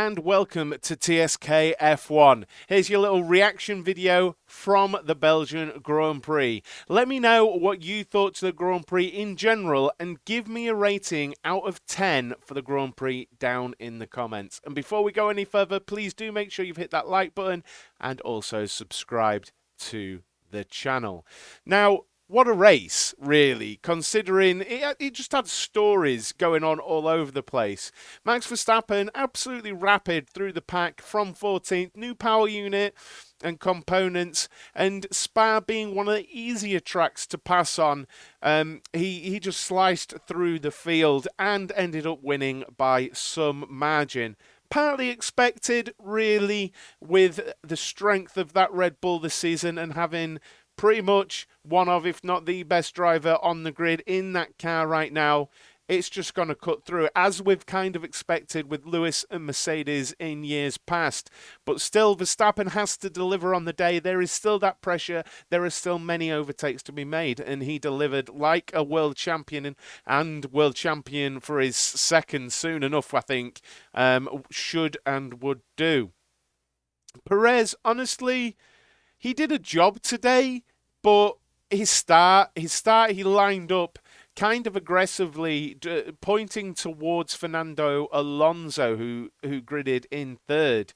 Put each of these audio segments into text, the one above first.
and welcome to TSK F1. Here's your little reaction video from the Belgian Grand Prix. Let me know what you thought to the Grand Prix in general and give me a rating out of 10 for the Grand Prix down in the comments. And before we go any further, please do make sure you've hit that like button and also subscribed to the channel. Now, what a race, really, considering it just had stories going on all over the place. Max Verstappen, absolutely rapid through the pack from 14th, new power unit and components, and Spa being one of the easier tracks to pass on. He just sliced through the field and ended up winning by some margin. Partly expected, really, with the strength of that Red Bull this season and having pretty much one of, if not the best driver on the grid in that car right now. It's just going to cut through, as we've kind of expected with Lewis and Mercedes in years past. But still, Verstappen has to deliver on the day. There is still that pressure. There are still many overtakes to be made. And he delivered like a world champion and world champion for his second soon enough, I think, should and would do. Perez, honestly, he did a job today, but his start, he lined up kind of aggressively, pointing towards Fernando Alonso, who gridded in third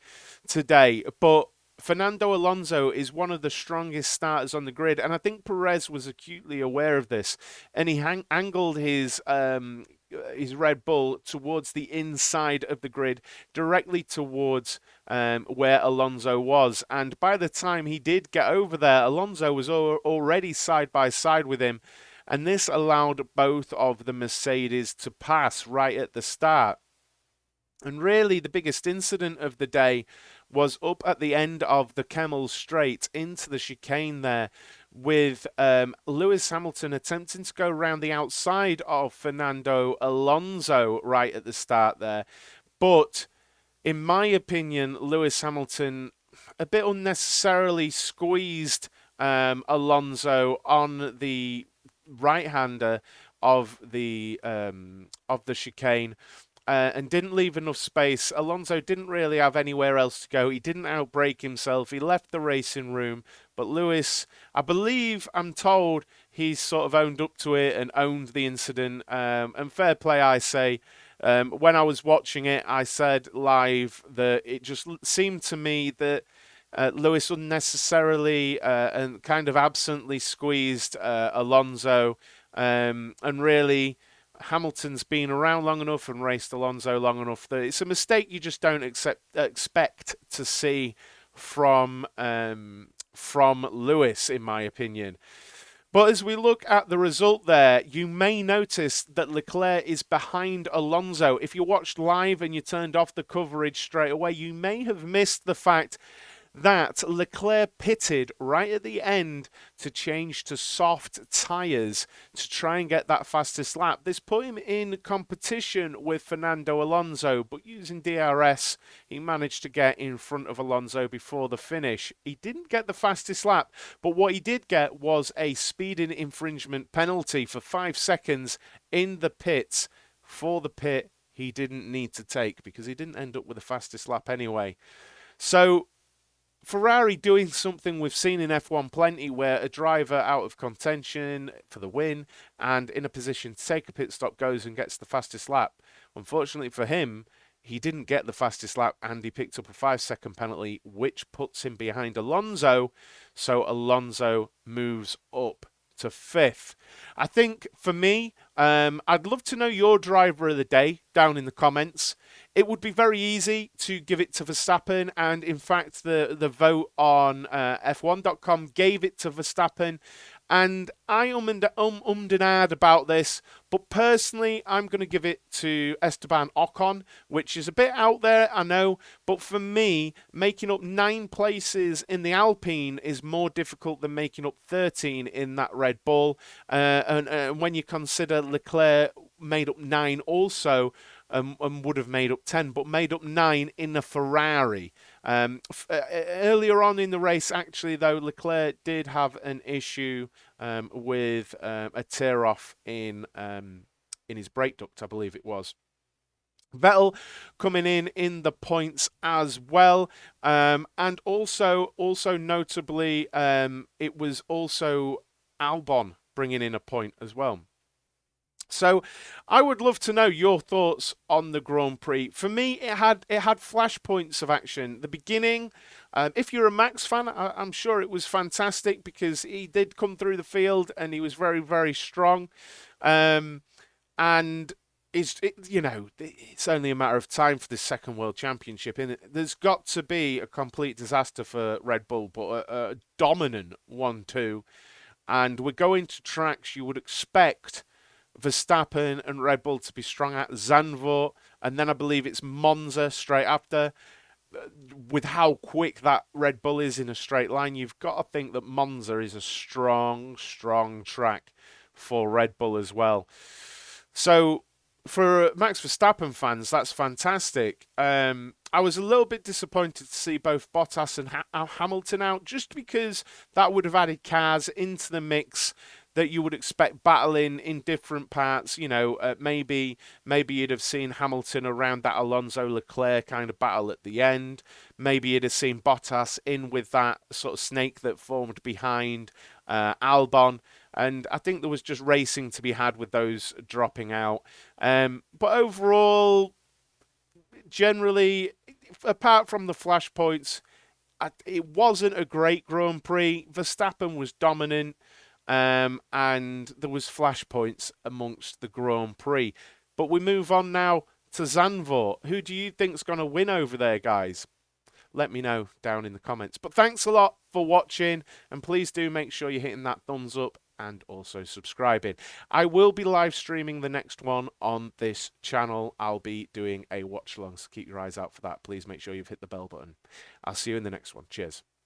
today. But Fernando Alonso is one of the strongest starters on the grid, and I think Perez was acutely aware of this, and he angled his Red Bull towards the inside of the grid, directly towards where Alonso was. And by the time he did get over there, Alonso was already side by side with him, and this allowed both of the Mercedes to pass right at the start. And really, the biggest incident of the day was up at the end of the Kemmel Straight into the chicane there, with Lewis Hamilton attempting to go around the outside of Fernando Alonso right at the start there. But in my opinion, Lewis Hamilton a bit unnecessarily squeezed Alonso on the right-hander of the chicane. And didn't leave enough space. Alonso didn't really have anywhere else to go. He didn't outbrake himself. He left the racing room. But Lewis, I'm told, he's sort of owned up to it and owned the incident. And fair play, I say. When I was watching it, I said live that it just seemed to me that Lewis unnecessarily and kind of absently squeezed Alonso. And really, Hamilton's been around long enough and raced Alonso long enough that it's a mistake you just don't expect to see from Lewis, in my opinion. But as we look at the result there, you may notice that Leclerc is behind Alonso. If you watched live and you turned off the coverage straight away, you may have missed the fact that Leclerc pitted right at the end to change to soft tyres to try and get that fastest lap. This put him in competition with Fernando Alonso, but using DRS, he managed to get in front of Alonso before the finish. He didn't get the fastest lap, but what he did get was a speeding infringement penalty for 5 seconds in the pits for the pit he didn't need to take because he didn't end up with the fastest lap anyway. So Ferrari doing something we've seen in F1 plenty, where a driver out of contention for the win and in a position to take a pit stop goes and gets the fastest lap. Unfortunately for him, he didn't get the fastest lap and he picked up a 5-second penalty, which puts him behind Alonso. So Alonso moves up to 5th. I think for me, I'd love to know your driver of the day down in the comments. It would be very easy to give it to Verstappen, and in fact the vote on F1.com gave it to Verstappen, and I and ahed about this, but personally I'm going to give it to Esteban Ocon, which is a bit out there, I know, but for me, making up 9 places in the Alpine is more difficult than making up 13 in that Red Bull, and when you consider Leclerc made up 9 also, and would have made up 10, but made up 9 in a Ferrari. Earlier on in the race, actually, though, Leclerc did have an issue with a tear-off in his brake duct, I believe it was. Vettel coming in the points as well, and also notably, it was also Albon bringing in a point as well. So, I would love to know your thoughts on the Grand Prix. For me, it had flashpoints of action. The beginning, if you're a Max fan, I'm sure it was fantastic because he did come through the field and he was very, very strong. Um, and it's only a matter of time for this second world championship. And there's got to be a complete disaster for Red Bull, but a dominant one too. And we're going to tracks you would expect Verstappen and Red Bull to be strong at Zandvoort, and then I believe it's Monza straight after. With how quick that Red Bull is in a straight line, you've got to think that Monza is a strong, strong track for Red Bull as well. So for Max Verstappen fans, that's fantastic. I was a little bit disappointed to see both Bottas and Hamilton out, just because that would have added cars into the mix that you would expect battling in different parts. Maybe you'd have seen Hamilton around that Alonso Leclerc kind of battle at the end. Maybe you'd have seen Bottas in with that sort of snake that formed behind Albon. And I think there was just racing to be had with those dropping out. But overall, generally, apart from the flashpoints, it wasn't a great Grand Prix. Verstappen was dominant, and there was flashpoints amongst the Grand Prix. But we move on now to Zandvoort. Who do you think's going to win over there, guys? Let me know down in the comments. But thanks a lot for watching, and please do make sure you're hitting that thumbs up and also subscribing. I will be live streaming the next one on this channel. I'll be doing a watch along, so keep your eyes out for that. Please make sure you've hit the bell button. I'll see you in the next one. Cheers.